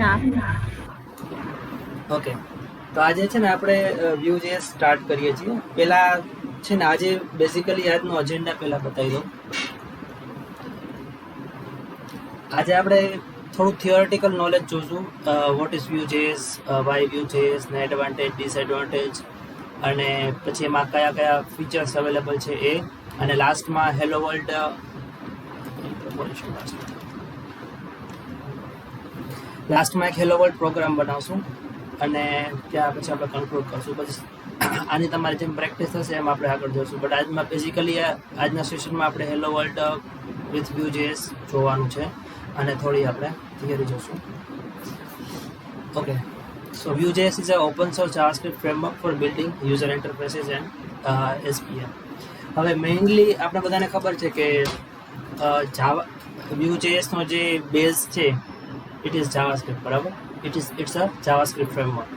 ના. ઓકે, તો આજે છે ને આપણે Vue.js સ્ટાર્ટ કરીએ છીએ. પહેલા છે ને આજે બેઝિકલી આજનો અજેન્ડા પહેલા બતાવી દઉં. આજે આપણે થોડુંક થિયોરેટિકલ નોલેજ જોશું. What is Vue.js, why Vue.js, ને એડવાન્ટેજ, ડિસએડવાન્ટેજ, અને પછી એમાં કયા કયા ફીચર્સ અવેલેબલ છે એ, અને લાસ્ટમાં હેલો વર્લ્ડ લાસ્ટમાં એક હેલો વર્લ્ડ પ્રોગ્રામ બનાવશું અને ત્યાં પછી આપણે કન્ક્લુડ કરશું. પછી આની તમારી જેમ પ્રેક્ટિસ થશે એમ આપણે આગળ જોઈશું. બટ આજમાં બેઝિકલી આજના સેશનમાં આપણે હેલો વર્લ્ડ વિથ Vue.js જોવાનું છે અને થોડી આપણે થિયરી જોશું. Okay, so Vue.js is a open source JavaScript framework for building user interfaces and SPM. હવે મેઇનલી આપણે બધાને ખબર છે કે Vue.js નો જે બેઝ છે ઇટ ઇઝ જાવાસ્ક્રિપ્ટ, બરાબર. It's a JavaScript framework.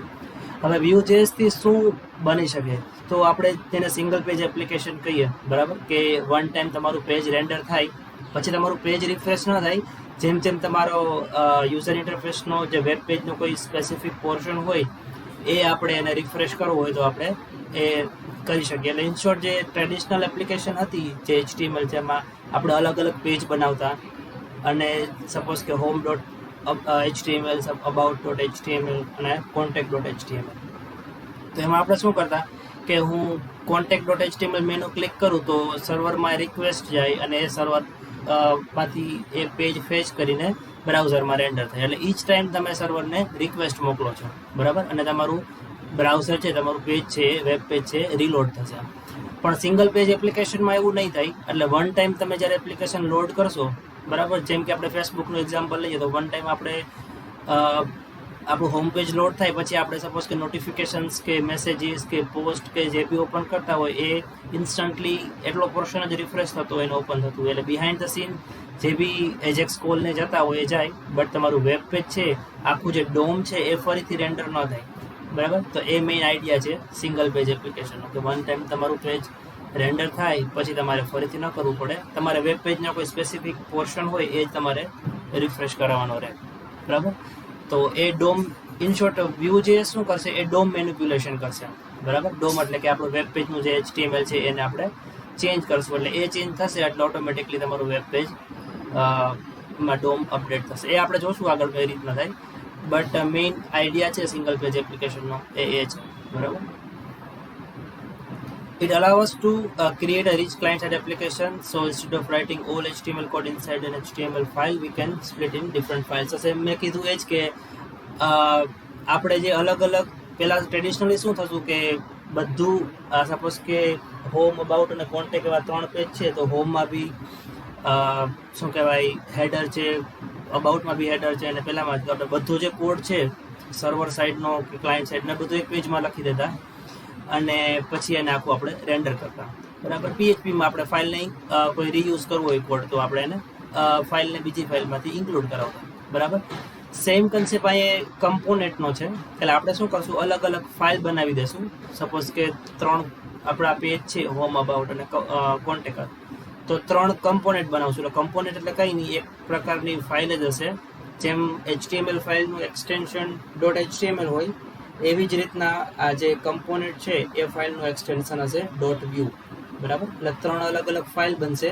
હવે Vue.js થી શું બની શકે? તો આપણે તેને સિંગલ પેજ એપ્લિકેશન કહીએ, બરાબર, કે વન ટાઈમ તમારું પેજ રેન્ડર થાય પછી તમારું પેજ રિફ્રેશ ન થાય. જેમ જેમ તમારો યુઝર ઇન્ટરફેસનો જે વેબ પેજનો કોઈ સ્પેસિફિક પોર્શન હોય એ આપણે એને રિફ્રેશ કરવો હોય તો આપણે એ કરી શકીએ. એટલે ઇન શોર્ટ જે ટ્રેડિશનલ એપ્લિકેશન હતી જે HTML, જેમાં આપણે અલગ અલગ પેજ બનાવતા અને સપોઝ કે હોમ ડોટ HTML, about.html અને contact.html, તો એમાં આપણે શું કરતા કે હું contact.html મેનુ ક્લિક કરું તો સર્વરમાં રિક્વેસ્ટ જાય અને એ સર્વર માંથી એ પેજ ફેચ કરીને બ્રાઉઝરમાં રેન્ડર થાય. એટલે ઈચ ટાઈમ તમે સર્વરને રિક્વેસ્ટ મોકલો છો, બરાબર, અને તમારું બ્રાઉઝર છે, તમારું પેજ છે, વેબ પેજ છે, રીલોડ થશે. પણ સિંગલ પેજ એપ્લિકેશનમાં એવું નહીં થાય. એટલે વન ટાઈમ તમે જ્યારે એપ્લિકેશન લોડ કરશો, બરાબર, જેમ કે આપણે ફેસબુકનું એક્ઝામ્પલ લઈએ તો વન ટાઈમ આપણે આપણું હોમ પેજ લોડ થાય પછી આપણે સપોઝ કે નોટિફિકેશન્સ કે મેસેજીસ કે પોસ્ટ કે જે બી ઓપન કરતા હોય એ ઇન્સ્ટન્ટલી એટલો પોર્શન જ રિફ્રેશ થતો હોય એને ઓપન થતું હોય. એટલે બિહાઇન્ડ ધ સીન જે બી એજેક્સ કોલને જતા હોય એ જાય, બટ તમારું વેબ પેજ છે, આખું જે ડોમ છે એ ફરીથી રેન્ડર ન થાય, બરાબર. તો એ મેઇન આઈડિયા છે સિંગલ પેજ એપ્લિકેશનનો, કે વન ટાઈમ તમારું પેજ રેન્ડર થાય પછી તમારે ફરીથી ન કરવું પડે. તમારે વેબ પેજના કોઈ સ્પેસિફિક પોર્શન હોય એ જ તમારે રિફ્રેશ કરાવવાનો રહે, બરાબર. તો એ ડોમ, ઇન શોર્ટ Vue.js શું કરશે, એ ડોમ મેનિપ્યુલેશન કરશે, બરાબર. ડોમ એટલે કે આપણું વેબ પેજનું જે HTML છે એને આપણે ચેન્જ કરશું. એટલે એ ચેન્જ થશે એટલે ઓટોમેટિકલી તમારું વેબ પેજ માં ડોમ અપડેટ થશે. એ આપણે જોશું આગળ કઈ રીતના થાય. બટ મેઇન આઈડિયા છે સિંગલ પેજ એપ્લિકેશનનો એ છે, બરાબર. It allows us to create a rich client-side application. So instead of writing all HTML code inside an HTML file, we can split in different files. So મેં કીધું એ જ કે આપણે જે અલગ અલગ પહેલાં ટ્રેડિશનલી શું થતું કે બધું સપોઝ કે હોમ, અબાઉટ અને કોન્ટેક્ટ એવા 3 પેજ છે, તો હોમમાં બી શું કહેવાય હેડર છે, અબાઉટમાં બી હેડર છે, અને પહેલાંમાં જ આપણે બધું જે કોડ છે સર્વર સાઇડનો કે ક્લાયન્ટ સાઇડનો બધું એક પેજમાં લખી દેતા અને પછી એને આખું આપણે રેન્ડર કરતા, બરાબર. PHPમાં આપણે ફાઇલને કોઈ રીયુઝ કરવો હોય કોડ તો આપણે એને ફાઇલને બીજી ફાઇલમાંથી ઇન્ક્લુડ કરાવતા, બરાબર. સેમ કન્સેપ્ટ અહીંયા કમ્પોનેન્ટનો છે. એટલે આપણે શું કરશું, અલગ અલગ ફાઇલ બનાવી દઈશું. સપોઝ કે 3 આપણા પેજ છે, હોમ, અબાઉટ અને કોન્ટેક્ટ, તો 3 કમ્પોનેન્ટ બનાવશું. એટલે કમ્પોનેન્ટ એટલે કંઈ નહીં, એક પ્રકારની ફાઇલ જ હશે. જેમ HTML ફાઇલનું એક્સટેન્શન .html હોય એવી જ રીતના આ જે કમ્પોનેન્ટ છે એ ફાઇલનું એક્સટેન્શન હશે .vue, બરાબર. એટલે 3 અલગ અલગ ફાઇલ બનશે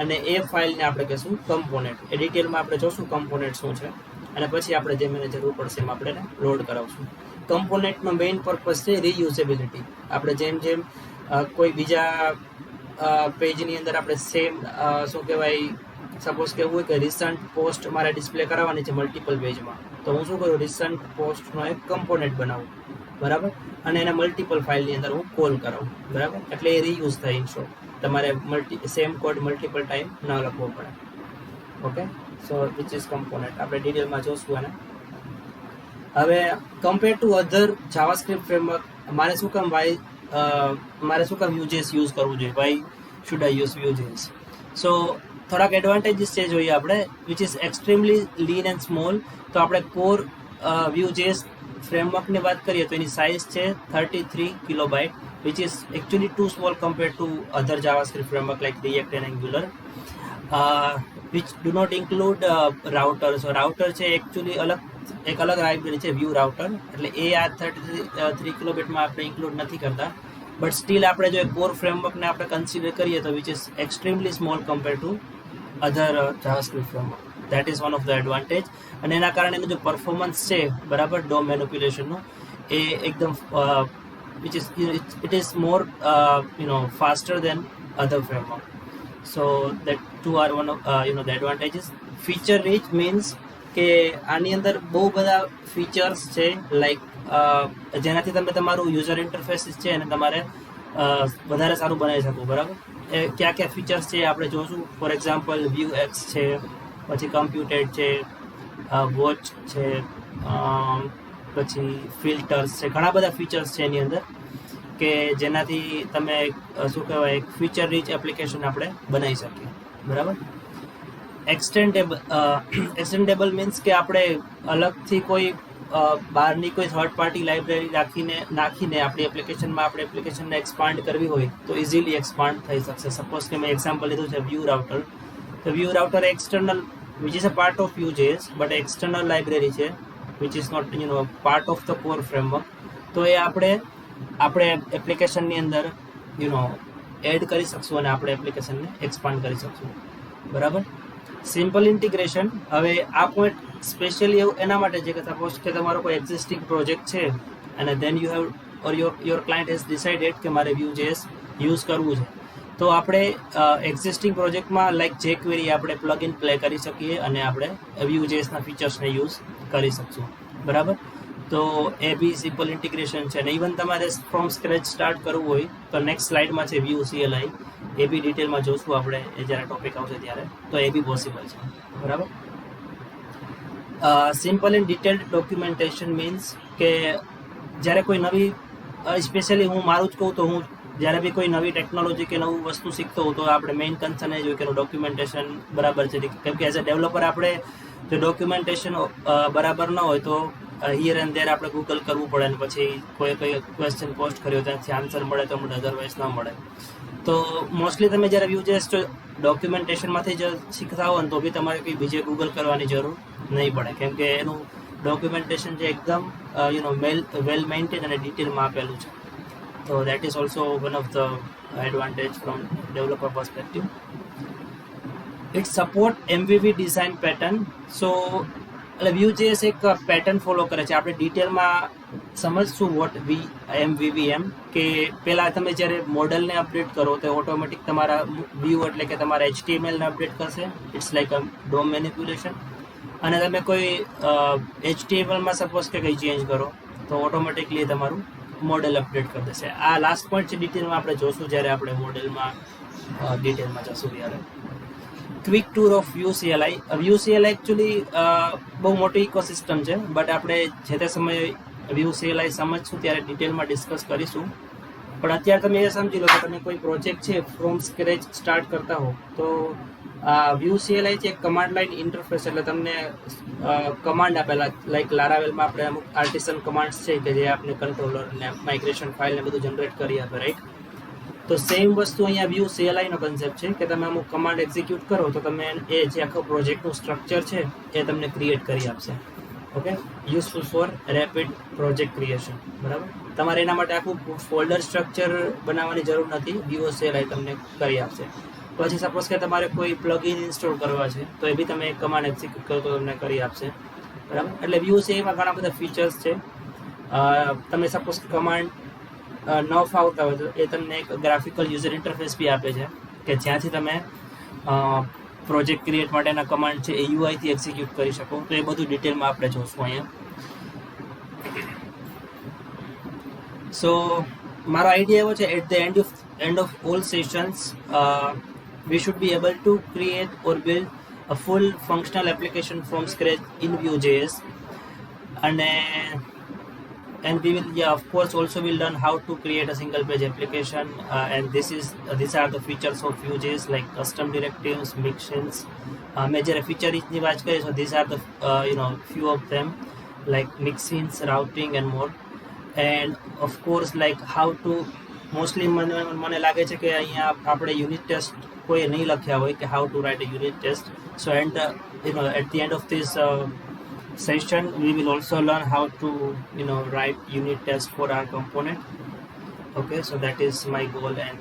અને એ ફાઇલને આપણે કહીશું કમ્પોનેન્ટ. એ ડિટેલમાં આપણે જોશું કમ્પોનેન્ટ શું છે અને પછી આપણે જેમ એને જરૂર પડશે એમ આપણે એને લોડ કરાવશું. કમ્પોનેન્ટનો મેઇન પર્પઝ છે રીયુઝેબિલિટી. આપણે જેમ જેમ કોઈ બીજા પેજની અંદર આપણે સેમ શું કહેવાય, સપોઝ કે એવું હોય કે રિસન્ટ પોસ્ટ મારે ડિસ્પ્લે કરાવવાની છે મલ્ટિપલ પેજમાં, તો હું શું કરું, રિસન્ટ પોસ્ટનો એક કમ્પોનેન્ટ બનાવું, બરાબર, અને એને મલ્ટિપલ ફાઇલની અંદર હું કોલ કરાવું, બરાબર. એટલે એ રીયુઝ થાય. ઇન શોર્ટ તમારે સેમ કોડ મલ્ટિપલ ટાઈમ ન લખવો પડે. Okay, so which is component, આપણે ડિટેલમાં જોશું એને. હવે compare to other JavaScript framework મારે શું કામ Vue.js યુઝ કરવું જોઈએ, why should I use Vue.js? સો થોડાક એડવાન્ટેજીસ છે જોઈએ આપણે, which is extremely lean and small. તો આપણે કોર Vue.js ફ્રેમવર્કની વાત કરીએ તો એની સાઇઝ છે 33 kilobyte, which is actually too small compare to other JavaScript framework like React and Angular, which do not include router. So router છે actually અલગ એક અલગ લાઇબ્રેરી છે વ્યૂ રાઉટર, એટલે એ આ 33 કિલોબિટમાં આપણે ઇન્ક્લુડ નથી કરતા, બટ સ્ટીલ આપણે જો કોર ફ્રેમવર્કને આપણે કન્સિડર કરીએ તો which is extremely small compare to other JavaScript framework. That is one of the advantage. અને એના કારણે એનું જે પરફોર્મન્સ છે બરાબર DOM મેનિપ્યુલેશનનું એ એકદમ which is it is more faster than other framework. So that two are one of the advantages. Feature rich means કે આની અંદર બહુ બધા ફીચર્સ છે, લાઈક જેનાથી તમે તમારું યુઝર ઇન્ટરફેસ છે અને તમારે વધારે સારું બનાવી શકો. બરાબર, એ કયા કયા ફીચર્સ છે આપણે જોશું. ફોર એક્ઝામ્પલ વ્યૂ એક્સ છે, પછી કમ્પ્યુટેડ છે, વોચ છે, પછી ફિલ્ટર્સ છે, ઘણા બધા ફીચર્સ છે એની અંદર કે જેનાથી તમે શું કહેવાય એક ફીચર રીચ એપ્લિકેશન આપણે બનાવી શકીએ. બરાબર. એક્સટેન્ડેબલ મીન્સ કે આપણે અલગથી કોઈ બહારની કોઈ થર્ડ પાર્ટી લાઇબ્રેરી નાખીને આપણી એપ્લિકેશનમાં આપણે એપ્લિકેશનને એક્સપાન્ડ કરવી હોય તો ઇઝીલી એક્સપાન્ડ થઈ શકશે. સપોઝ કે મેં એક્ઝામ્પલ લીધું છે વ્યૂ રાઉટર, તો Vue router external which is a part of Vue.js but external library છે which is not part of the core framework. તો એ આપણે એપ્લિકેશનની અંદર એડ કરી શકશું અને આપણે એપ્લિકેશનને એક્સપાન્ડ કરી શકશું. બરાબર. સિમ્પલ ઇન્ટિગ્રેશન, હવે આ પોઈન્ટ સ્પેશિયલી એવું એના માટે છે કે સપોઝ કે તમારો કોઈ એક્ઝિસ્ટિંગ પ્રોજેક્ટ છે અને then you have or your client has decided કે મારે Vue.js યુઝ કરવું છે, તો આપણે એક્ઝિસ્ટિંગ પ્રોજેક્ટમાં લાઈક jQuery આપણે પ્લગ ઇન પ્લે કરી શકીએ અને આપણે Vue.jsના ફીચર્સને યુઝ કરી શકશું. બરાબર. તો એ બી સિમ્પલ ઇન્ટિગ્રેશન છે. અને ઇવન તમારે ફ્રોમ સ્ક્રેચ સ્ટાર્ટ કરવું હોય તો નેક્સ્ટ સ્લાઇડમાં છે Vue CLI, એ બી ડિટેલમાં જોઈશું આપણે એ જ્યારે ટોપિક આવશે ત્યારે, તો એ બી પોસિબલ છે. બરાબર. Simple and detailed documentation means કે જ્યારે કોઈ નવી, સ્પેશિયલી હું મારું જ કહું તો હું જ્યારે બી કોઈ નવી ટેકનોલોજી કે નવું વસ્તુ શીખતો હોઉં તો આપણે મેઇન કન્સર્ન એ જ હોય કે એનું ડોક્યુમેન્ટેશન બરાબર છે. કેમ કે એઝ અ ડેવલપર આપણે જો ડોક્યુમેન્ટેશન બરાબર ન હોય તો હિયર એન્ડ દેર આપણે ગૂગલ કરવું પડે અને પછી કોઈ ક્વેશ્ચન પોસ્ટ કર્યો ત્યાંથી આન્સર મળે તો મળે, અધરવાઇઝ ન મળે. તો મોસ્ટલી તમે જ્યારે Vue.js ડોક્યુમેન્ટેશનમાંથી જ શીખતા હો ને તો બી તમારે કંઈ બીજે ગૂગલ કરવાની જરૂર નહીં પડે, કેમ કે એનું ડોક્યુમેન્ટેશન જે એકદમ વેલ મેન્ટેન અને ડિટેલમાં આપેલું છે. તો that is also one of the advantage from developer perspective. It support MVV design pattern. So એટલે Vue.js એક પેટર્ન ફોલો કરે છે. આપણે ડિટેલમાં સમજશું વોટ MVV એમ કે પહેલાં તમે જ્યારે મોડલને અપડેટ કરો તો ઓટોમેટિક તમારા વ્યૂ એટલે કે તમારા HTMLને અપડેટ કરશે. It's like a DOM manipulation. અને તમે કોઈ HTMLમાં સપોઝ કે કંઈ ચેન્જ કરો તો ઓટોમેટિકલી તમારું મોડેલ અપડેટ કરી દેશે. આ લાસ્ટ પોઈન્ટ છે, ડિટેલમાં આપણે જોશું જ્યારે આપણે મોડેલમાં ડિટેલમાં જશું ત્યારે. Quick tour of Vue CLI. Vue CLI actually બહુ મોટી ઇકોસિસ્ટમ છે, બટ આપણે જે તે સમયે Vue CLI સમજશું ત્યારે ડિટેલમાં ડિસ્કસ કરીશું. પણ અત્યારે તમે એ સમજી લો કે તમે કોઈ પ્રોજેક્ટ છે ફ્રોમ સ્ક્રેચ સ્ટાર્ટ કરતા હો તો Vue CLI છે એક કમાન્ડ લાઇન ઇન્ટરફેસ, એટલે તમને કમાન્ડ આપેલા લાઈક લારાવેલમાં આપણે અમુક આર્ટિસન કમાન્ડ્સ છે કે જે આપણે કંટ્રોલર ને માઇગ્રેશન ફાઇલ ને બધું જનરેટ કરી આપે, રાઈટ. તો સેમ વસ્તુ અહીંયા Vue CLI નો કન્સેપ્ટ છે કે તમે અમુક કમાન્ડ એક્ઝિક્યુટ કરો તો તમે એ જે આખો પ્રોજેક્ટનું સ્ટ્રક્ચર છે એ તમને ક્રિએટ કરી આપશે. Okay, useful for rapid project creation. બરાબર. તમારે એના માટે આખું ફોલ્ડર સ્ટ્રક્ચર બનાવવાની જરૂર નથી, Vue CLI તમને કરી આપશે. પછી સપોઝ કે તમારે કોઈ પ્લગઇન ઇન્સ્ટોલ કરવા છે તો એ બી તમે એક કમાન્ડ એક્ઝિક્યુટ કરો તો તમને કરી આપશે. બરાબર. એટલે Vue CLIમાં ઘણા બધા ફીચર્સ છે. તમે સપોઝ કમાન્ડ ન ફાવતા હોય તો એ તમને એક ગ્રાફિકલ યુઝર ઇન્ટરફેસ બી આપે છે કે જ્યાંથી તમે પ્રોજેક્ટ ક્રિએટ માટેના કમાન્ડ છે એ UI થી એક્ઝિક્યુટ કરી શકો. તો એ બધું ડિટેલમાં આપણે જોઈશું અહીંયા. સો મારો આઈડિયા એવો છે, at the end of all sessions we should be able to create or build a full functional application from scratch in Vue.js, and we will of course also will learn how to create a single page application, and these are the features of Vue.js like custom directives, mixins. Major feature ની વાત કરીએ so these are the few of them like mixins, routing and more. And of course like how to mostly મને લાગે છે કે અહીંયા આપણે unit test કોઈ નહીં લખ્યા હોય કે how to write a unit test. So and at the end of this session we will also learn how to write unit test for our component. Okay, so that is my goal and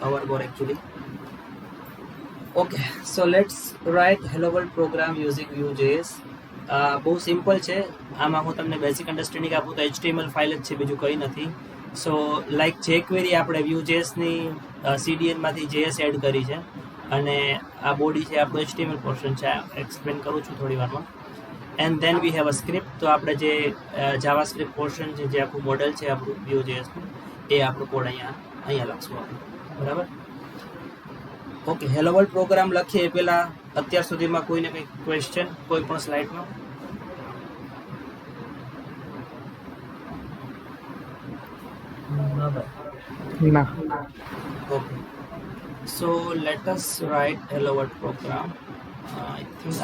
our goal actually. Okay, so let's write hello world program using Vue.js. બહુ simple છે. આમાં હું તમને basic understanding આપું તો HTML file જ છે, બીજું કંઈ નથી. સો લાઈક jQuery આપણે Vue.jsની CDNમાંથી JS એડ કરી છે અને આ બોડી છે આપણું HTML પોર્શન છે. એક્સપ્લેન કરું છું થોડી વારમાં. And then we have a script. તો આપણે જે જાવાસ્ક્રિપ્ટ પોર્શન છે, જે આપણું મોડેલ છે આપણું Vue.jsનું, એ આપણું કોડ અહીંયા લખશું આપણે, બરાબર. ઓકે, હેલો વર્લ્ડ પ્રોગ્રામ લખીએ એ પહેલાં અત્યાર સુધીમાં કોઈને કંઈ ક્વેશ્ચન કોઈ પણ સ્લાઇડમાં? ના. Okay, so let us write hello world program. I think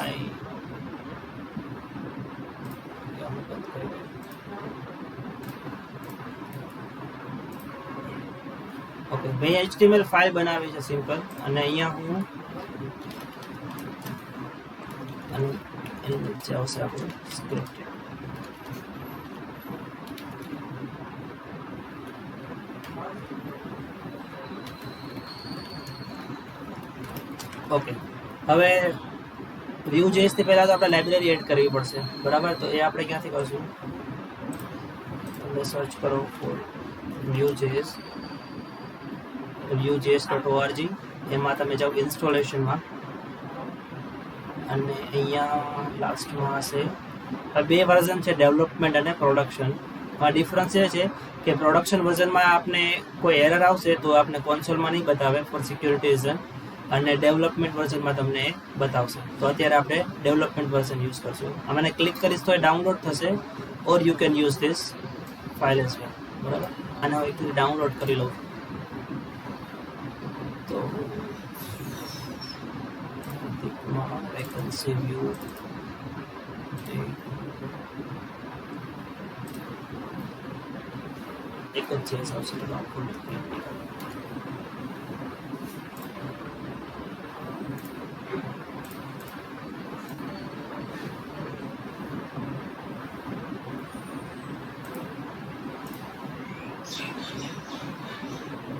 okay, મેં HTML ફાઇલ બનાવી છે સિમ્પલ, અને અહીંયા હું એની નીચે આવશે આપણું સ્ક્રિપ્ટ. ઓકે, હવે Vue.js થી પહેલાં તો આપણે લાઇબ્રેરી એડ કરવી પડશે, બરાબર. તો એ આપણે ક્યાંથી કરશું? તમે સર્ચ કરો ફોર Vue.js, Vue.js.org. એમાં તમે જાઓ ઇન્સ્ટોલેશનમાં, અને અહીંયા લાસ્ટમાં હશે. બે વર્ઝન છે, ડેવલપમેન્ટ અને પ્રોડક્શન. ડિફરન્સ એ છે કે પ્રોડક્શન વર્ઝનમાં આપને કોઈ એરર આવશે તો આપને કોન્સોલમાં નહીં બતાવે ફોર સિક્યોરિટી રીઝન, અને ડેવલપમેન્ટ વર્ઝનમાં તમને બતાવશે. તો અત્યારે આપણે ડેવલપમેન્ટ વર્ઝન યુઝ કરશું. આને ક્લિક કરીશ તો એ ડાઉનલોડ થશે, or you can use this file as well, બરાબર. આને હું એકચુઅલી ડાઉનલોડ કરી લઉં. તો વેકેન્સી વ્યૂ એક જ છે આવશે.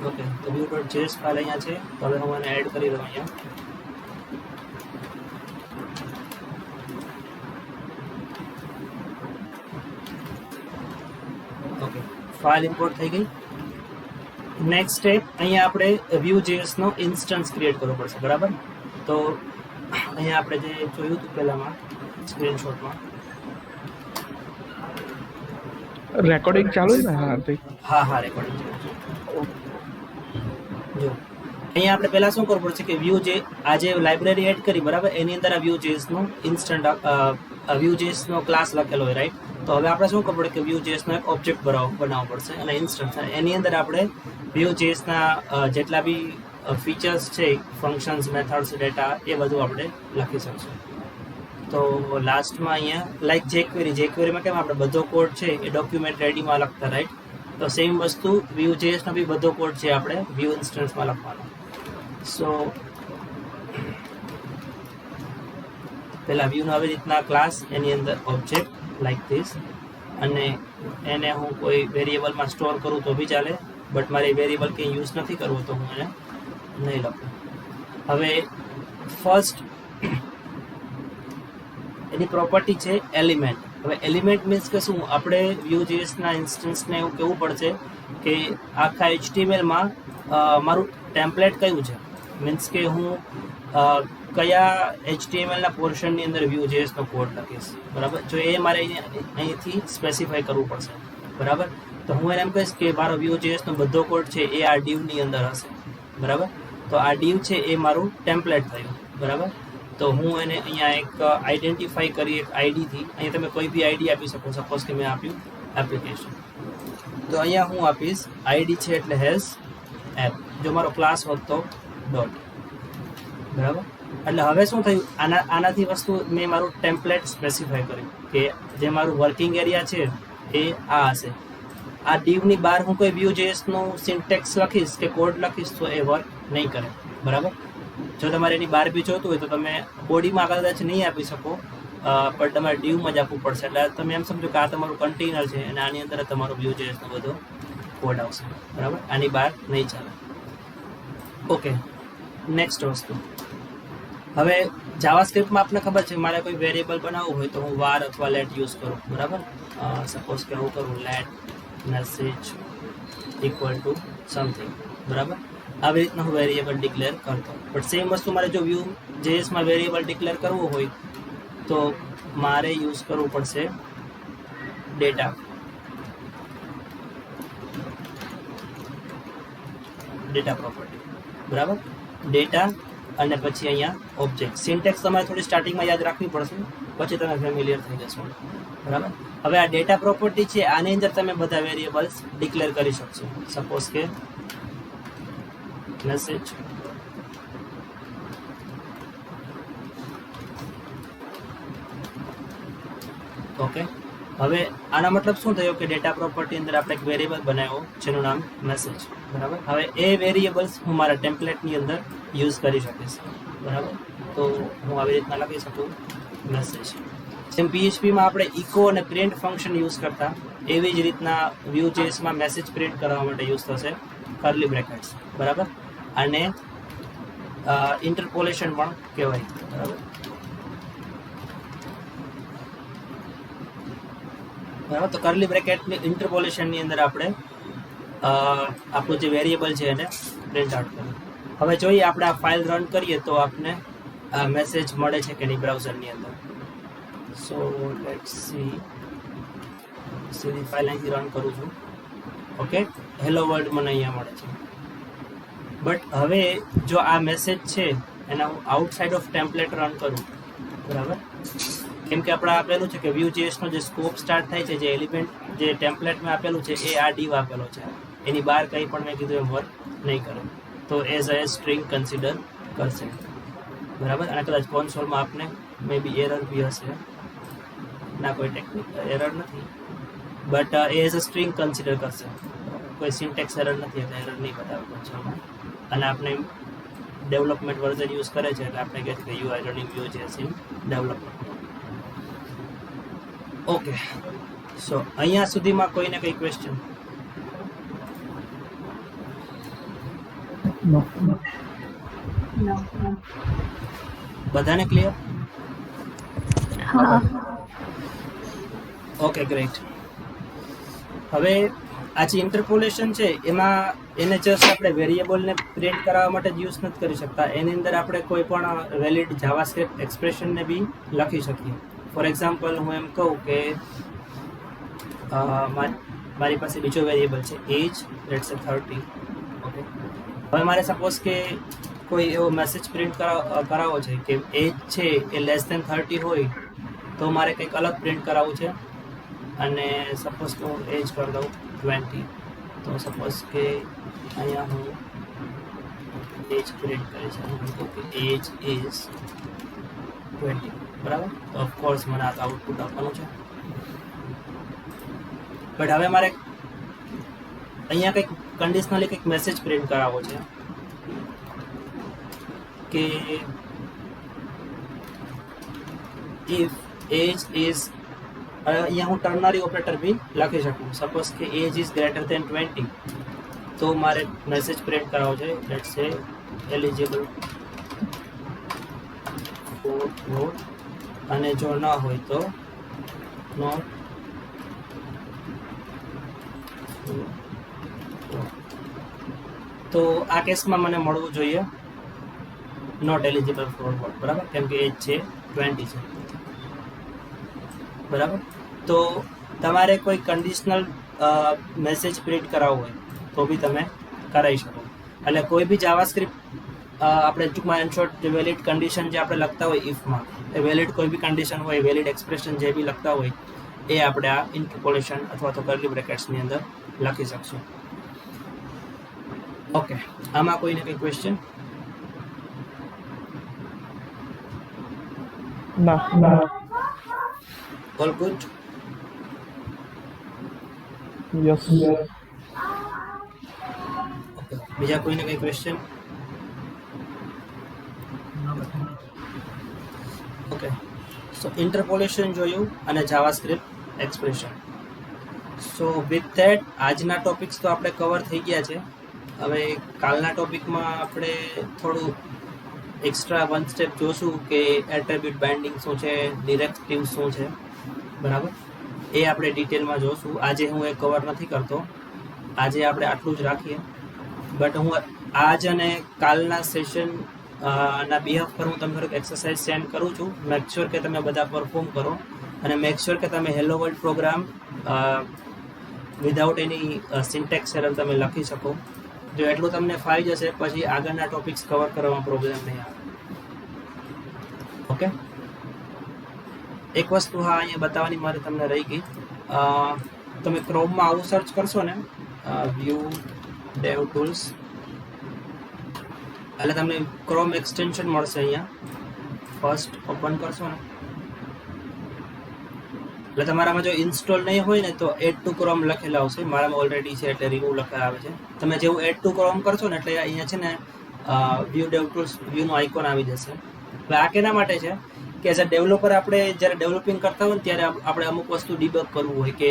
ઓકે, તો Vue.js ફાઇલ અહીંયા છે. તો હવે હું એને એડ કરી દઉં અહીંયા. ઓકે, ફાઇલ ઇમ્પોર્ટ થઈ ગઈ. નેક્સ્ટ સ્ટેપ, અહીંયા આપણે Vue.js નો ઇન્સ્ટન્સ ક્રિએટ કરવો પડશે, બરાબર. તો અહીંયા આપણે જે જોયું હતું પહેલામાં સ્ક્રીનશોટમાં, રેકોર્ડિંગ ચાલુ છે ને? હા રેકોર્ડિંગ ચાલુ છે. જો અહીંયા આપણે પહેલા શું કરવું પડશે કે આ જે લાઇબ્રેરી એડ કરી, બરાબર, એની અંદર આ Vue.js નો ઇન્સ્ટન્ટ Vue.js નો ક્લાસ લખેલો હોય, રાઈટ. તો હવે આપણે શું કરવું પડે કે Vue.js નો એક ઓબ્જેક્ટ બનાવવો પડશે, અને ઇન્સ્ટન્સ, એની અંદર આપણે Vue.js ના જેટલા બી ફીચર્સ છે, ફંક્શન્સ, મેથડ્સ, ડેટા, એ બધું આપણે લખી શકશું. તો લાસ્ટમાં અહીંયા લાઈક jQueryમાં કેમ આપણે બધો કોડ છે એ ડોક્યુમેન્ટ રેડીમાં લખતા, રાઈટ. તો સેમ વસ્તુ Vue.js નો બી બધો કોડ છે આપણે Vue ઇન્સ્ટન્સમાં લખવાનો. સો પહેલાં Vueનો આવી રીતના ક્લાસ, એની અંદર ઓબ્જેક્ટ લાઈક ધીસ, અને એને હું કોઈ વેરિયેબલમાં સ્ટોર કરું તો બી ચાલે, બટ મારે વેરિયેબલ કંઈ યુઝ નથી કરવું તો હું એને નહીં લખું. હવે ફર્સ્ટ એની પ્રોપર્ટી છે એલિમેન્ટ. હવે એલિમેન્ટ મીન્સ કે શું? આપણે Vue.jsના ઇન્સ્ટન્સને એવું કહેવું પડશે કે આખા HTMLમાં મારું ટેમ્પલેટ કયું છે, મીન્સ કે હું કયા HTMLના પોર્શનની અંદર Vue.jsનો કોડ લખીશ, બરાબર. જો એ મારે અહીંથી સ્પેસિફાઈ કરવું પડશે, બરાબર. તો હું એને એમ કહીશ કે મારો Vue.jsનો બધો કોડ છે એ આ ડીવની અંદર હશે, બરાબર. તો આ ડીવ છે એ મારું ટેમ્પલેટ થયું, બરાબર. તો હું એને અહીંયા એક આઈડેન્ટિફાઈ કરી એક આઈડીથી, અહીંયા તમે કોઈ બી આઈડી આપી શકો. સપોઝ કે મેં આપ્યું એપ્લિકેશન, તો અહીંયા હું આપીશ આઈડી છે એટલે હેઝ એપ. જો મારો ક્લાસ હોત તો ડોટ, બરાબર. એટલે હવે શું થયું, આનાથી વસ્તુ મેં મારું ટેમ્પલેટ સ્પેસિફાઈ કર્યું કે જે મારું વર્કિંગ એરિયા છે એ આ હશે. આ ડીવની બહાર હું કોઈ Vue.jsનું સિન્ટેક્સ લખીશ કે કોડ લખીશ તો એ વર્ક નહીં કરે, બરાબર. જો તમારે એની બહાર બી જોતું હોય તો તમે બોડીમાં કદાચ નહીં આપી શકો, પણ તમારે ડીવમાં જ આપવું પડશે. એટલે તમે એમ સમજો કે આ તમારું કન્ટેનર છે અને આની અંદર તમારો Vue.js નો બધો કોડ આવશે, બરાબર. આની બહાર નહીં ચાલે. ઓકે, નેક્સ્ટ વસ્તુ. હવે જાવાસ્ક્રિપ્ટમાં આપણને ખબર છે મારે કોઈ વેરિયેબલ બનાવવું હોય તો હું વાર અથવા લેટ યુઝ કરું, બરાબર. સપોઝ કે હું કરું let message equal to something, બરાબર. આવી રીતના હું વેરિયેબલ ડિક્લેર કરતો. બટ સેમ વસ્તુ મારે જો Vue.js-માં વેરિયેબલ ડિક્લેર કરવું હોય તો મારે યુઝ કરવું પડશે ડેટા પ્રોપર્ટી, બરાબર. ડેટા અને પછી અહીંયા ઓબ્જેક્ટ. સિન્ટેક્સ તમારે થોડી સ્ટાર્ટિંગમાં યાદ રાખવી પડશે, પછી તમે ફેમિલિયર થઈ જશો, બરાબર. હવે આ ડેટા પ્રોપર્ટી છે, આની અંદર તમે બધા વેરિયેબલ્સ ડિક્લેર કરી શકશો. સપોઝ કે મેસેજ ઓકે. હવે આના મતલબ શું થયો કે ડેટા પ્રોપર્ટી અંદર આપણે એક વેરિયેબલ બનાવ્યો જેનું નામ મેસેજ, બરાબર. હવે એ વેરિયેબલ્સ હું મારા ટેમ્પલેટની અંદર યુઝ કરી શકીશ, બરાબર. તો હું આવી રીતના લખી શકું મેસેજ. જેમ PHPમાં આપણે ઇકો અને પ્રિન્ટ ફંક્શન યુઝ કરતા, એવી જ રીતના Vue.js-માં મેસેજ પ્રિન્ટ કરવા માટે યુઝ થશે કર્લી બ્રેકેટ્સ, બરાબર. અને ઇન્ટરપોલેશન પણ કહેવાય, બરાબર. બરાબર. તો કર્લી બ્રેકેટની ઇન્ટરપોલેશનની અંદર આપણે આપણું જે વેરિયેબલ છે એને પ્રિન્ટ આઉટ કરીએ. હવે જોઈએ આપણે આ ફાઇલ રન કરીએ તો આપને મેસેજ મળે છે કે નહીં બ્રાઉઝરની અંદર. So let's see. સીધી ફાઇલ અહીંથી રન કરું છું. ઓકે, હેલો વર્લ્ડ મને અહીંયા મળે છે. બટ હવે જો આ મેસેજ છે એના હું આઉટસાઇડ ઓફ ટેમ્પલેટ રન કરું, બરાબર. કેમ કે આપણે આપેલું છે કે Vue.js-નો જે સ્કોપ સ્ટાર્ટ થાય છે, જે એલિમેન્ટ જે ટેમ્પલેટમાં આપેલું છે એ આ ડીવ આપેલો છે, એની બહાર કંઈ પણ મેં કીધું એમ વર્ક નહીં કરે, તો એઝ અ સ્ટ્રિંગ કન્સિડર કરશે, બરાબર. અને કદાચ કોન્સોલમાં આપને મે બી એરર બી હશે, ના કોઈ ટેકનિકલ એરર નથી, but A as a string consider કરશે. કોઈ સિન્ટેક્સ એરર નથી એટલે એરર નહીં બતાવે કોન્સોલમાં. અને આપણે ડેવલપમેન્ટ વર્ઝન યુઝ કરે છે એટલે આપણે કહે છે કે you are running Vue.js in development. Okay, so અહીંયા સુધીમાં કોઈને કંઈ ક્વેશ્ચન? No. બધાને ક્લિયર? હા. Okay, great. હવે આ જે ઇન્ટરપોલેશન છે એમાં એને જસ્ટ આપણે વેરિયેબલને પ્રિન્ટ કરાવવા માટે જ યુઝ નથી કરી શકતા, એની અંદર આપણે કોઈ પણ વેલિડ જાવાસ્ક્રિપ્ટ એક્સપ્રેશનને બી લખી શકીએ. ફોર એક્ઝામ્પલ હું એમ કહું કે મારી પાસે બીજો વેરિયેબલ છે એજ, લેટ્સ સે 30. ઓકે, હવે મારે સપોઝ કે કોઈ એવો મેસેજ પ્રિન્ટ કરાવવો છે કે એજ છે એ લેસ ધેન 30 હોય તો મારે કંઈક અલગ પ્રિન્ટ કરાવવું છે. અને સપોઝ કે હું એજ કરી દઉં 20, તો સપોઝ કે અહીંયા હું એજ પ્રિન્ટ કરીશ, હું કહું કે એજ ઇઝ 20, બરાબર. તો ઓફકોર્સ મને આ આઉટપુટ આપવાનું છે. બટ હવે મારે અહીંયા કંઈક કન્ડિશનલી કંઈક મેસેજ પ્રિન્ટ કરાવવો છે કે ઇફ એજ ઇઝ, અહીંયા હું ટર્નરી ઓપરેટર બી લખી શકું. સપોઝ કે એજ ઇઝ ગ્રેટર ધેન 20, તો મારે મેસેજ પ્રિન્ટ કરાવવો છે લેટ્સ સે એલિજિબલ ફોર વોટ, અને જો ન હોય તો નોટ. તો આ કેસમાં મને મળવું જોઈએ નોટ એલિજિબલ ફોર વોટ, બરાબર, કેમ કે એજ છે 20 છે, બરાબર. તો તમારે કોઈ કન્ડિશનલ મેસેજ પ્રિન્ટ કરાવવો હોય તો બી તમે કરાવી શકો. એટલે કોઈ બી જાવાસ્ક્રિપ્ટ આપણે ટૂંકમાં ઇન શોર્ટ જે વેલિડ કન્ડિશન જે આપણે લખતા હોય ઇફમાં, એ વેલિડ કોઈ બી કન્ડિશન હોય, વેલિડ એક્સપ્રેશન જે બી લખતા હોય એ આપણે આ ઇન્ટરપોલેશન અથવા તો કર્લી બ્રેકેટ્સની અંદર લખી શકશું. ઓકે, આમાં કોઈને કંઈ ક્વેશ્ચન? ના. All good? Yes. ઓકે, બીજા કોઈને કંઈ ક્વેશ્ચન? ઓકે, સો ઇન્ટરપોલેશન જોયું અને JavaScript expression. So with that આજના ટોપિક્સ તો આપણે કવર થઈ ગયા છે. હવે કાલના ટોપિકમાં આપણે થોડું એક્સ્ટ્રા વન સ્ટેપ જોશું કે એટ્રીબ્યુટ બાઇન્ડિંગ શું છે, ડિરેક્ટિવ શું છે, બરાબર, એ આપણે ડિટેલમાં જોશું. આજે હું એ કવર નથી કરતો, આજે આપણે આટલું જ રાખીએ. બટ હું આજ અને કાલના સેશન ના બિહાફ પર હું તમને થોડીક એક્સરસાઇઝ સેન્ડ કરું છું. મેક શ્યોર કે તમે બધા પરફોર્મ કરો અને મેક શ્યોર કે તમે hello world program without any syntax error તમે લખી શકો. જો એટલું તમને ફાવી જશે પછી આગળના ટોપિક્સ કવર કરવામાં પ્રોબ્લેમ નહીં આવે. ઓકે, એક વસ્તુ હા અહીંયા બતાવવાની મારે તમને રહી ગઈ. તમે ક્રોમમાં આવું સર્ચ કરશો ને, વ્યૂ ડેવ ટૂલ્સ, એટલે તમને ક્રોમ એક્સટેન્શન મળશે. અહીંયા ફર્સ્ટ ઓપન કરશો ને એટલે તમારામાં જો ઇન્સ્ટોલ નહીં હોય ને તો એડ ટુ ક્રોમ લખેલા આવશે. મારામાં ઓલરેડી છે એટલે રિમૂવ લખેલા આવે છે. તમે જેવું એડ ટુ ક્રોમ કરશો ને એટલે અહીંયા છે ને વ્યૂ ડેવ ટૂલ્સ વ્યૂનો આઇકોન આવી જશે. હવે આ કેના માટે છે કે એઝ અ ડેવલપર આપણે જ્યારે ડેવલપિંગ કરતા હોય ને ત્યારે આપણે અમુક વસ્તુ ડીબગ કરવું હોય કે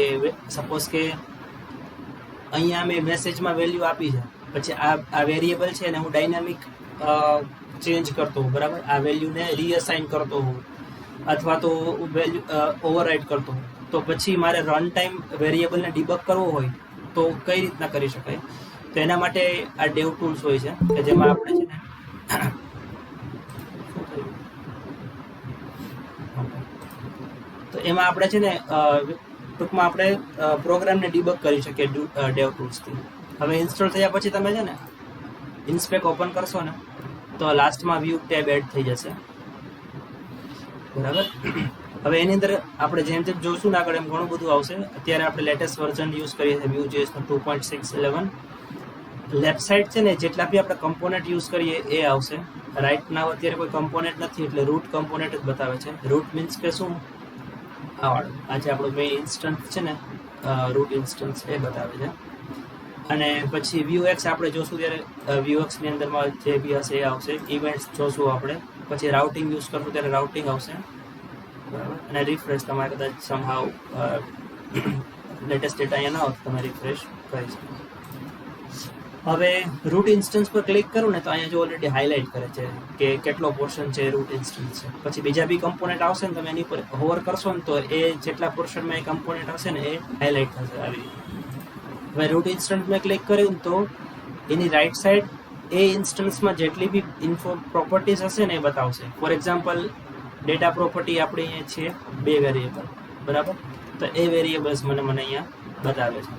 સપોઝ કે અહીંયા મેં મેસેજમાં વેલ્યુ આપી છે, પછી આ વેરિયેબલ છે ને હું ડાયનામિક ચેન્જ કરતો હોઉં, બરાબર, આ વેલ્યુને રીઅસાઇન કરતો હોઉં અથવા તો વેલ્યુ ઓવરરાઇડ કરતો હોઉં, તો પછી મારે રન ટાઈમ વેરિયેબલને ડીબગ કરવો હોય તો કઈ રીતના કરી શકાય? તો એના માટે આ ડેવ ટૂલ્સ હોય છે કે જેમાં આપણે છે ને તો એમાં આપણે છે ને ટૂંકમાં આપણે પ્રોગ્રામને ડીબગ કરી શકીએ ડેવ ટૂલ્સથી. હવે ઇન્સ્ટોલ થયા પછી તમે છે ને ઇન્સ્પેક ઓપન કરશો ને તો લાસ્ટમાં વ્યૂ ટેબ એડ થઈ જશે, બરાબર. હવે એની અંદર આપણે જેમ જેમ જોઈશું ને આગળ એમ ઘણું બધું આવશે. અત્યારે આપણે લેટેસ્ટ વર્ઝન યુઝ કરીએ છીએ Vue.js 2.6.11. લેફ્ટ સાઈડ છે ને જેટલા બી આપણે કમ્પોનેન્ટ યુઝ કરીએ એ આવશે. રાઈટ નાવ અત્યારે કોઈ કમ્પોનેન્ટ નથી એટલે રૂટ કમ્પોનેન્ટ જ બતાવે છે. રૂટ મીન્સ કે શું? આજે આપણું મેઇન ઇન્સ્ટન્સ છે ને રૂટ ઇન્સ્ટન્સ એ બતાવે છે. અને પછી Vuex આપણે જોશું ત્યારે Vuexની અંદરમાં જે બી હશે એ આવશે. ઇવેન્ટ્સ જોશું આપણે, પછી રાઉટિંગ યુઝ કરશું ત્યારે રાઉટિંગ આવશે, બરાબર. અને રિફ્રેશ તમારે કદાચ સમહાવ લેટેસ્ટ ડેટા અહીંયા ના હોય તો તમે રિફ્રેશ કરી શકો. હવે રૂટ ઇન્સ્ટન્સ પર ક્લિક કરું ને તો અહીંયા જો ઓલરેડી હાઇલાઇટ કરે છે કે કેટલો પોર્શન છે રૂટ ઇન્સ્ટન્સ છે. પછી બીજા બી કમ્પોનેન્ટ આવશે ને તમે એની પર હોવર કરશો ને તો એ જેટલા પોર્શનમાં એ કમ્પોનેન્ટ હશે ને એ હાઇલાઇટ થશે આવી રીતે. હવે રૂટ ઇન્સ્ટન્સ મેં ક્લિક કર્યું તો એની રાઈટ સાઈડ એ ઇન્સ્ટન્સમાં જેટલી બી ઇન્ફો પ્રોપર્ટીઝ હશે ને એ બતાવશે. ફોર એક્ઝામ્પલ ડેટા પ્રોપર્ટી આપણી અહીંયા છે 2 વેરિયેબલ, બરાબર, તો એ વેરિયેબલ્સ મને અહીંયા બતાવે છે.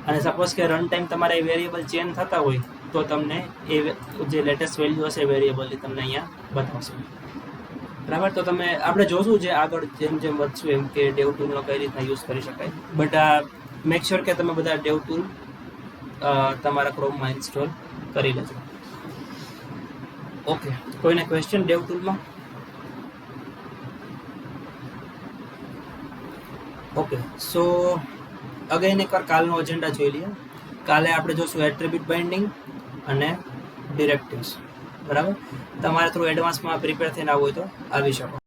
અને સપોઝ કે રન ટાઈમ તમારે એ વેરિયેબલ ચેન્જ થતા હોય તો તમને એ જે લેટેસ્ટ વેલ્યુ હશે વેરિયેબલની તમને અહીંયા બતાવશે, બરાબર. તો તમે આપણે જોશું જે આગળ જેમ જેમ વધશું એમ કે ડેવ ટૂલનો કઈ રીતના યુઝ કરી શકાય. બટ મેક શ્યોર કે તમે બધા ડેવ ટૂલ તમારા ક્રોમમાં ઇન્સ્ટોલ કરી લેજો. ઓકે, કોઈને ક્વેશ્ચન ડેવ ટૂલમાં? ઓકે, સો અગેન એકવાર કાલનો એજન્ડા જોઈ લઈએ. કાલે આપણે જોશું એટ્રીબ્યુટ બાઇન્ડિંગ અને ડિરેક્ટિવ્સ, બરાબર. તમારે થોડું એડવાન્સમાં પ્રિપેર થઈને આવવું હોય તો આવી શકો.